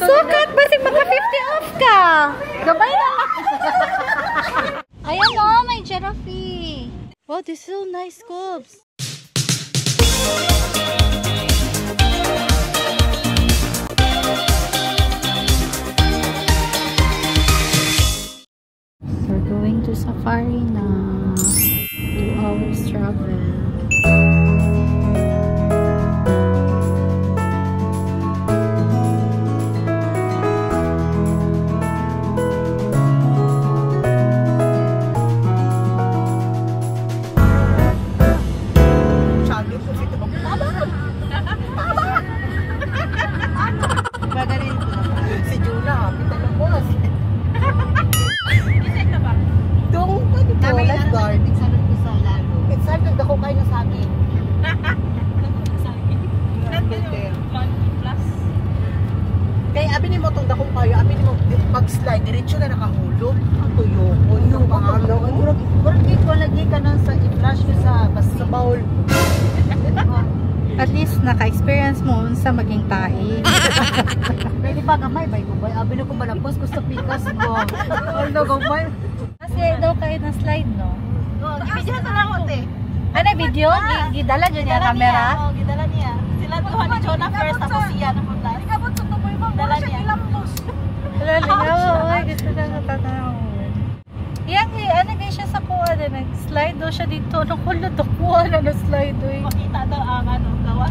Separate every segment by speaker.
Speaker 1: Sukat! Basi maka 50 off ka! Gabay na! Ayan o, may giraffe. Wow, this is so nice, Cubs. We're going to safari na. 2 hours travel.
Speaker 2: Si Juna, kita ng boss. Dong, pwede po, lifeguard. Excited ko sa lalo. Excited ako kayo na sa akin. Kaya abi ni mo itong dakong kayo, abi ni mo pag-slide, diretso na nakahulog. Ang tuyo ko. Yung pangalan. Murag ko lagi ka nang sa i-flash ko sa bowl.
Speaker 1: At least naka-experience mo sa maging tae.
Speaker 2: Pwede pa gamay, bay ko ba? Abi na ko balapos ko sa pikas ko. Although gamay.
Speaker 1: Kasi daw kayo na slide, no?
Speaker 2: Video na lang ko, te.
Speaker 1: Ano, video? Gidala dyan yung camera?
Speaker 2: Oo, gidala niya. Sila tuhan ni Jonah first, tapos siya na po last. Ikabot sa tumoy mo, dala niya.
Speaker 1: Wala, lingaw. Gusto na natatanaw. Yan, ano kayo siya sa kuha na nag-slide daw siya dito. Anong kulot o kuha na na-slide doon?
Speaker 2: Makita daw ang gawa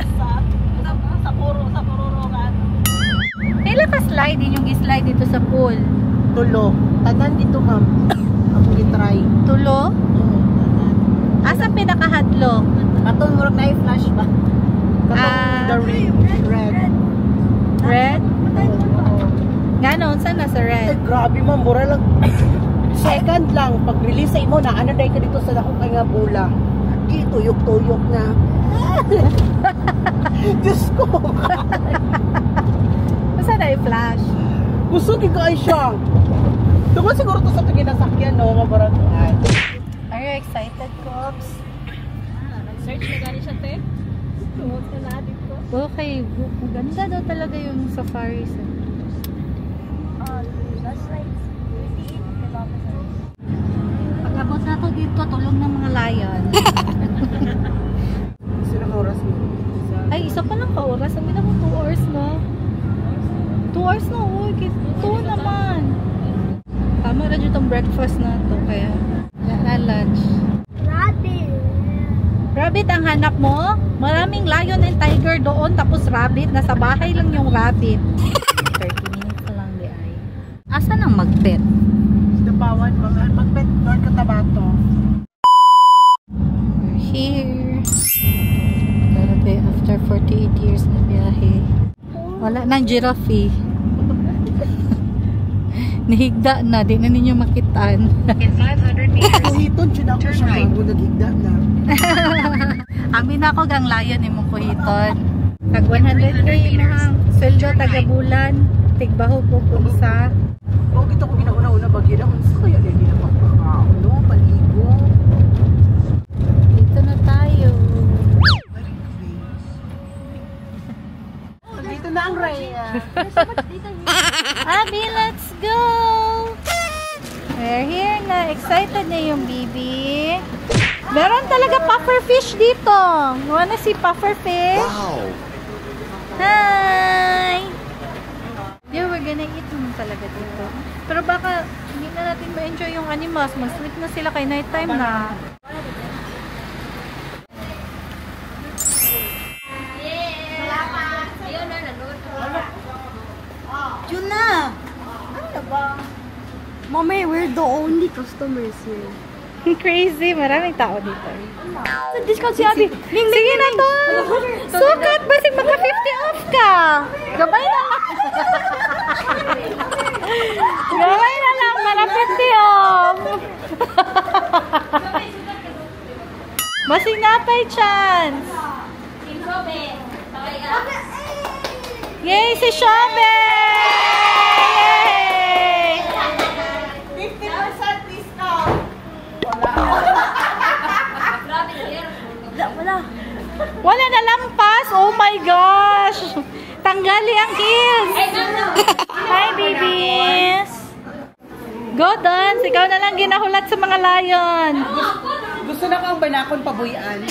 Speaker 2: sa pururo nga.
Speaker 1: Pila ka slide din yung slide dito sa pool?
Speaker 2: Tulo. Tanan dito, ma'am. Ako gitry.
Speaker 1: Tulo?
Speaker 2: Oo, tanan.
Speaker 1: Asa pinakahadlo?
Speaker 2: Katong murag na i-flash ba? Katong the red.
Speaker 1: Red?
Speaker 2: Oo.
Speaker 1: Ganon, saan nasa red?
Speaker 2: Grabe, ma'am. Mura lang. Second lang, pag-release sa imo na, ano dahil ka dito sa dakong kay nga bula. Di, tuyok-tuyok na. Diyos ko.
Speaker 1: Saan na i-flash?
Speaker 2: Gusto ki ka ay siya. Tungkol siguro to sa ginasakyan, no? Nga parang,
Speaker 1: Are you excited, Cubs?
Speaker 2: nag-search na gani siya, te. Tungkol ka na dito.
Speaker 1: Okay, ganda daw talaga yung safari.
Speaker 2: That's like 38 kilometers.
Speaker 1: Pag-abot na to dito, tulong ng mga lion.
Speaker 2: Sino ka oras mo?
Speaker 1: Ay, isa pa lang ka-oras. Sabi na mo 2 hours, no? 2 hours na, uy. 2 naman. Tama na dyan itong breakfast na to. Kaya, na lunch.
Speaker 2: Rabbit.
Speaker 1: Rabbit ang hanap mo? Maraming lion and tiger doon. Tapos rabbit. Nasa bahay lang yung rabbit. 30 minutes na lang di ay. Asan ang mag-pet?
Speaker 2: Dapawan, mag-pet North Cotabato.
Speaker 1: We're here. Grabe, after 48 years na biyahe. Wala nang giraffe. Nahigda na, di na ninyo makitaan.
Speaker 3: In 500 meters,
Speaker 2: Kuhiton, dyan ako siya bago naghigda na.
Speaker 1: Amin ako gang lion ni mong kuhiton. Tag 100k mahang sweldo taga-bulan. Tigbaho po kung sa.
Speaker 2: Oo, kita ko ginauna-una bagay na. Ano kaya na hindi na magpapakaano, paligo.
Speaker 1: Dito na tayo.
Speaker 2: Dito na ang Rhea.
Speaker 1: Abby, let's go! We're here na. Excited na yung baby. Meron talaga pufferfish dito. You wanna see pufferfish?
Speaker 4: Wow!
Speaker 1: Hi! Yeah, we're gonna eat naman talaga dito. Pero baka hindi na natin ma-enjoy yung animals. Mag-sleep na sila kay night time na.
Speaker 2: Yun na! Ano ba? Mami, we're the only customers here.
Speaker 1: Crazy. Maraming tao dito.
Speaker 2: Discount si Abby.
Speaker 1: Sige na to! Sukat! Basi maka 50 off ka! Gabay na lang! Gabay na lang! Mara 50 off! Basi napay chance! Yay! Si Shobe! Yay!
Speaker 2: 50% discount!
Speaker 1: Wala na lampas! Oh my gosh! Tanggali ang heels! Go, Dance! Ikaw na lang ginahulat sa mga lion.
Speaker 2: Gusto na kang banakon pabuyan.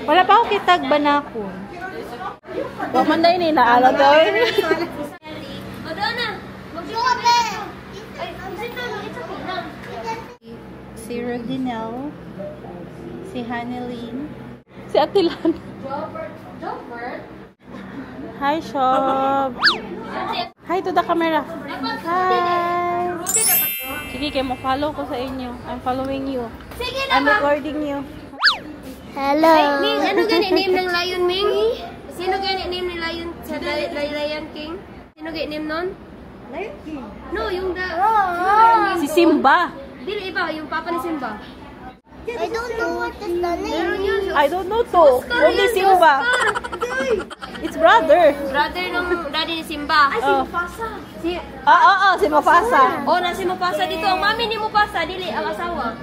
Speaker 1: Wala pa ako kitag banakon. Pamanday ni naala to. Si Rodinel, si Haneline, si Atilan. Hi, Shob. Hi to the camera. Hi. Sige, kayo mo follow ko sa inyo. I'm following you. I'm recording you.
Speaker 3: Hello. Ay, Ming, ano gani name ng lion, Ming? Sino gani name ni lion sa Lion King? Sino gani name nun? Lion King? No, yung
Speaker 1: Si Simba.
Speaker 3: Dili iba, yung papa ni Simba. I don't know what is the name.
Speaker 1: I don't know to. Only Simba. It's brother.
Speaker 3: Brother ng daddy ni Simba. Ay, si Mufasa.
Speaker 1: Si Mufasa.
Speaker 3: Oh, na si Mufasa dito. Ang mami ni Mufasa, dili ang asawa.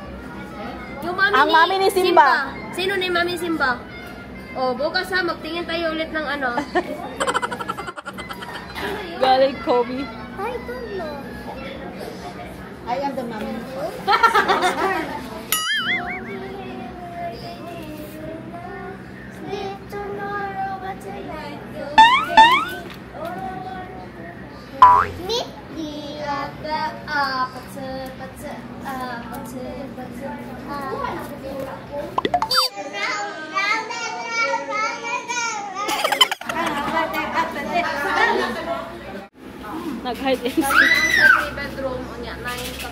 Speaker 3: Yung
Speaker 1: mami ni Simba.
Speaker 3: Sino ni mami Simba? Oh, bukas ha, magtingin tayo ulit ng ano.
Speaker 1: Galing Kobe.
Speaker 3: I don't know.
Speaker 2: I am the mommy.
Speaker 1: Nag-hide and seek.
Speaker 3: Ang sa 3 bedroom, unya 9 ka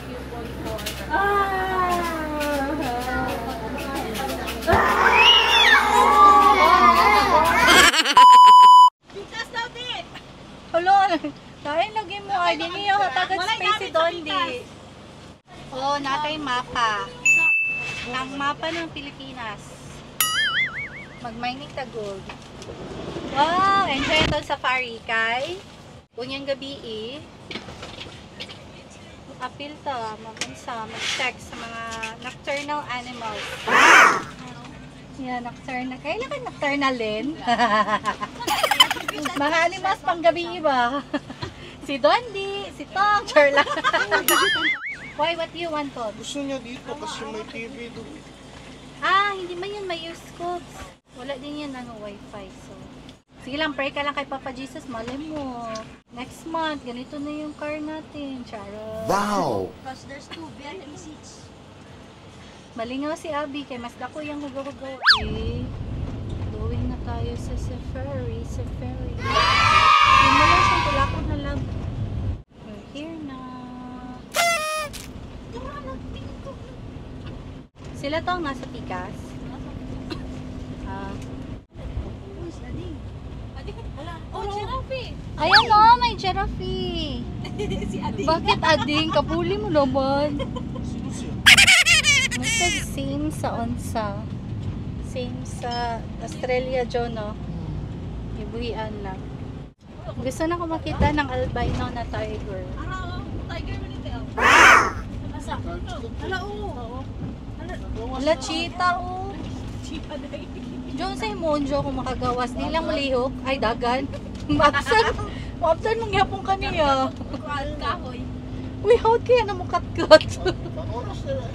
Speaker 1: Hello, dahil lagi mo ay di niya hatagan space si Dondi. Oh, natay mapa. Ang mapa ng Pilipinas. Magmining tagog. Wow, enjoy itong safari kay. Unyang gabi apil ta, mag-check sa mga nocturnal animals. Yan, nocturnal. Kailangan nocturnal din. Mga animals pang gabi ba? Si Dondi, si Tom, Charla. Why, what do you want, Tom?
Speaker 4: Gusto niya dito kasi may TV doon.
Speaker 1: Hindi man yun, may scopes. Wala din yan, wifi, so. Sige lang, pray ka lang kay Papa Jesus, malay mo. Next month, ganito na yung car natin, Charot.
Speaker 4: Wow!
Speaker 3: Because there's 2 BNM seats.
Speaker 1: Malingaw si Abby, kay mas dako yung hugaw-hugaw. Okay. Going na tayo sa safari. Yung mo lang siyang tulakot na lang. We're here na. Sila to ang nasa Pikas.
Speaker 3: Oh, giraffe!
Speaker 1: Ayan o, may giraffe.
Speaker 3: Si Adi.
Speaker 1: Bakit ading? Kapuli mo naman. Masag same sa onsa. Same sa Australia, Jono. Ibuhian lang. Gusto na ko makita ng albino na tiger.
Speaker 3: Tiger man ito. Asa? Hala, oo.
Speaker 1: Wala, cheetah o.
Speaker 3: Cheetah na yun.
Speaker 1: Diyon sa Monjo kung makagawas. Di lang mulihok. Ay, dagan. Maapsan mong yapong kaniya.
Speaker 3: Kahoy.
Speaker 1: Uy, how'd kaya na mong kat-kat?
Speaker 4: Pang-oras na lang.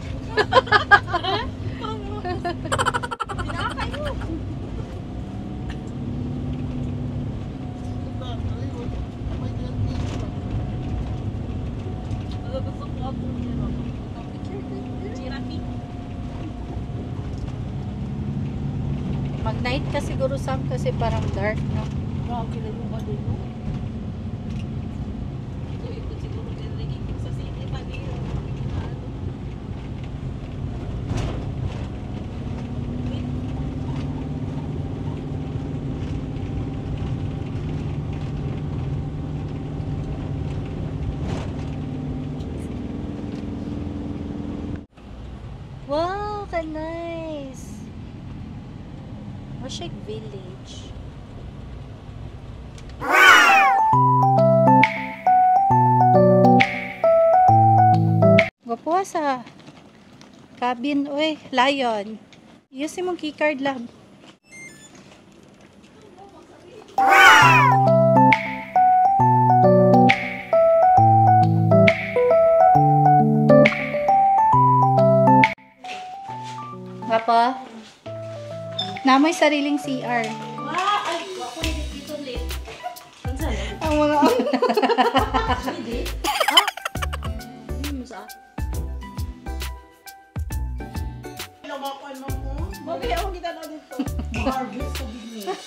Speaker 1: Mag-night ka siguro Sam kasi parang dark, no?
Speaker 3: Wow, kila yung ba din mo? Ito, ikot siguro din nagiging sa city pa din.
Speaker 1: Wow, ka-nice! Washik Village. Gwapo sa cabin, oy, lion. Use mong keycard lang. may sariling CR. Ang mga
Speaker 2: Mabili ako kita na dito. Harvest sa business.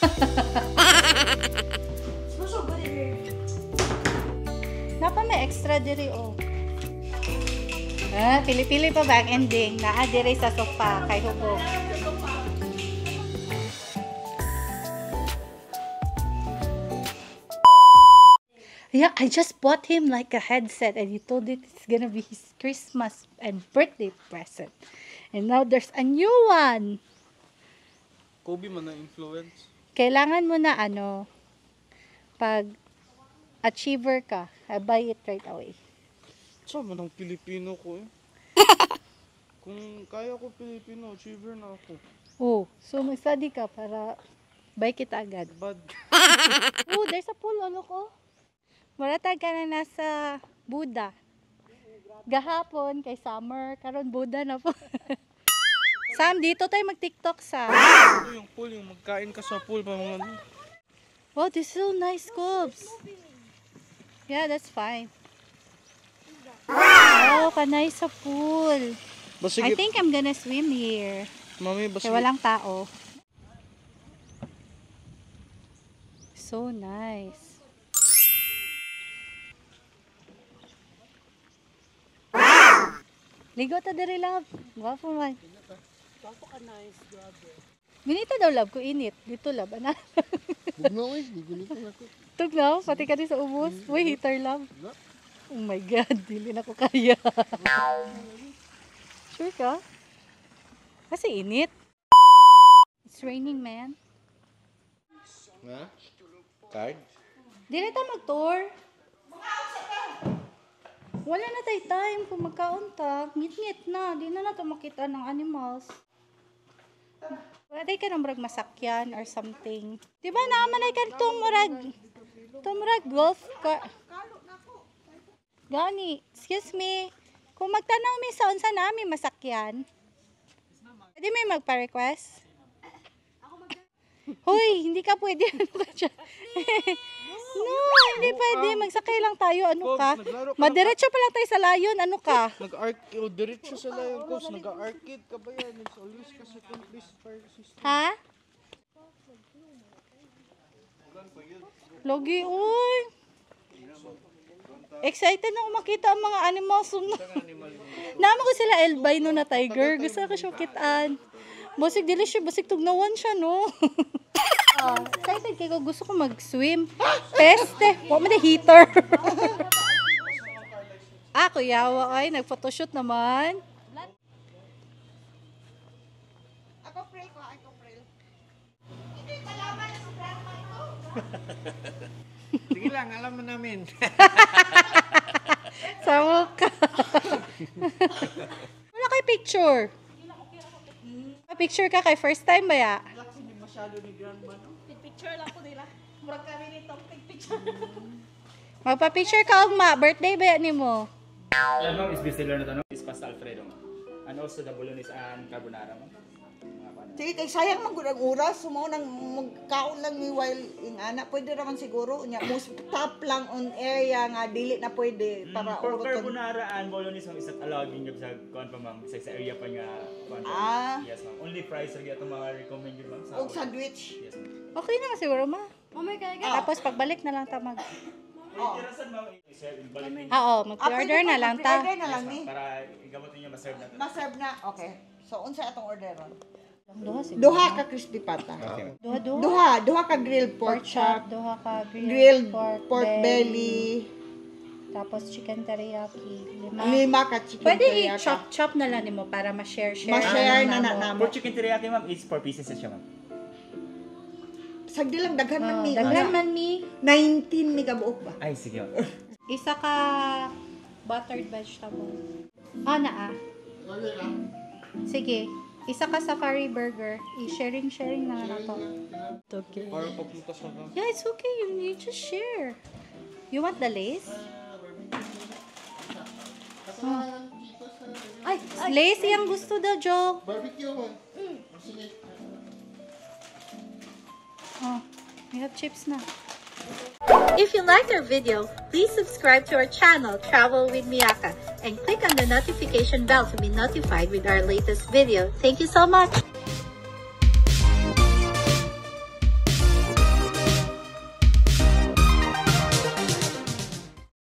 Speaker 1: Napa may extra diri oh. Pili-pili pa ba ang ending? Naa diri sa sofa kay hubog. Yeah, I just bought him like a headset and he told it it's gonna be his Christmas and birthday present. And now there's a new one.
Speaker 4: Kobe man na influence.
Speaker 1: Kailangan mo na pag achiever ka, I buy it right away.
Speaker 4: Sama ng Pilipino ko eh. Kung kaya ko Pilipino, achiever na ako.
Speaker 1: Oh, so mag-study ka para buy kita agad.
Speaker 4: Bad.
Speaker 1: Oh, there's a pool, ko. Maratag ka na nasa Buda. Gahapon, kay summer, karon Buda na po. Sam, dito tayo mag-TikTok sa.
Speaker 4: Ito yung pool, yung magkain ka sa pool pa mga ano.
Speaker 1: Wow, this is so nice, Cobs. Yeah, that's fine. Wow, kanay sa pool. I think I'm gonna swim here.
Speaker 4: Mami,
Speaker 1: Kaya walang tao. So nice. Ligo ta diri, love. Gwapo man.
Speaker 2: Gwapo ka nice, grabe.
Speaker 1: Binita daw, love, ko init. Dito, love. Ana.
Speaker 4: Bugnaw eh, gigulitan ako.
Speaker 1: Tugnaw, pati ka din sa ubos. Uy, heater, love. Oh my God, dili na ko kaya. Sure ka? Kasi init. It's raining, man.
Speaker 4: Ha? Card?
Speaker 1: Dili ta mag-tour. Wala na tayo time kung magkaunta. Ngit-ngit na. Di na nato makita ng animals. Wala tayo ka ng murag masakyan or something. Diba naamanay ka tumurag golf car. Gani, excuse me. Kung magtanaw mi sa unsa namin masakyan. Pwede may magpa-request? Hoy, hindi ka pwede. Ano ka dyan? No, hindi pwede. Magsakay lang tayo. Ano ka? Madiretso pa lang tayo sa layon. Ano ka?
Speaker 4: Nag-arcade, diretso sa layon, coach. Nag-arcade ka ba yan? It's always kasi kung please fire system.
Speaker 1: Ha? Logi, uy. Excited na ako makita ang mga animals. Naman ko sila albino na tiger. Gusto ko siya kitaan. Basig dili siya, basig tugnawan siya, no? Excited kayo. Gusto ko mag-swim. Peste. Huwag mo na heater. Kuyawa ay. Nag-photoshoot naman.
Speaker 2: Ako Pril ko, ako Pril.
Speaker 5: Sige lang, alam mo namin.
Speaker 1: Sama ka. Wala kay picture. Picture ka kay first time ba ya?
Speaker 2: Hindi masyado ni grandma, no? Picture lang ko nila. Murag kami nito, picture.
Speaker 1: Magpa-picture ka ugma. Birthday ba ni mo?
Speaker 5: Alam mo, is bestseller na ito, no? Is pasta Alfredo. And also the bolognese and carbonara mo.
Speaker 2: Sige, kay sayang man gud ang oras, sumo nang magkaon lang ni while in ana, pwede raman siguro nya most top lang on area nga dili na pwede para
Speaker 5: For
Speaker 2: uruton.
Speaker 5: carbonara and bolognese mo isa't alaging job sa kuan pa ma'am, sa area pa nga kuan. Yes ma'am. Only price ra gyud mga recommend yun ma'am.
Speaker 2: Og sandwich.
Speaker 5: Yes ma'am.
Speaker 1: Okay na siguro ma. Tapos pagbalik na lang ta mag.
Speaker 5: Tirasan ma'am, i-serve in balik.
Speaker 1: Oo, mag-order na lang ta.
Speaker 2: Order na lang ni.
Speaker 5: Para igamot niyo ma-serve na.
Speaker 2: Ma-serve na. Okay. So unsa atong orderon?
Speaker 1: Duha siguro.
Speaker 2: Duha ka crispy pata.
Speaker 5: Okay.
Speaker 2: Duha ka grilled pork chop,
Speaker 1: Duha ka
Speaker 2: grilled pork belly,
Speaker 1: tapos chicken teriyaki.
Speaker 2: 5 ka chicken
Speaker 1: Pwede
Speaker 2: teriyaki.
Speaker 1: i-chop-chop na lang nimo para ma-share.
Speaker 2: Ma-share na namo.
Speaker 5: For chicken teriyaki ma'am, is 4 pieces siya ma'am.
Speaker 2: Sagdi lang daghan man ni.
Speaker 1: Daghan man mi.
Speaker 2: 19 ni kabuok ba?
Speaker 5: Ay sige ma'am.
Speaker 1: Isa ka buttered vegetable. Na. Sige. Isa ka safari burger. I-sharing na lang to. Okay.
Speaker 4: Para papunta sa ka.
Speaker 1: Yeah, it's okay. You just share. You want the lace? Ay, lace yung gusto daw, Joe.
Speaker 4: Barbecue man.
Speaker 1: Oh, we have chips na. If you liked our video, please subscribe to our channel, Travel with Miyaka, and click on the notification bell to be notified with our latest video. Thank you so much!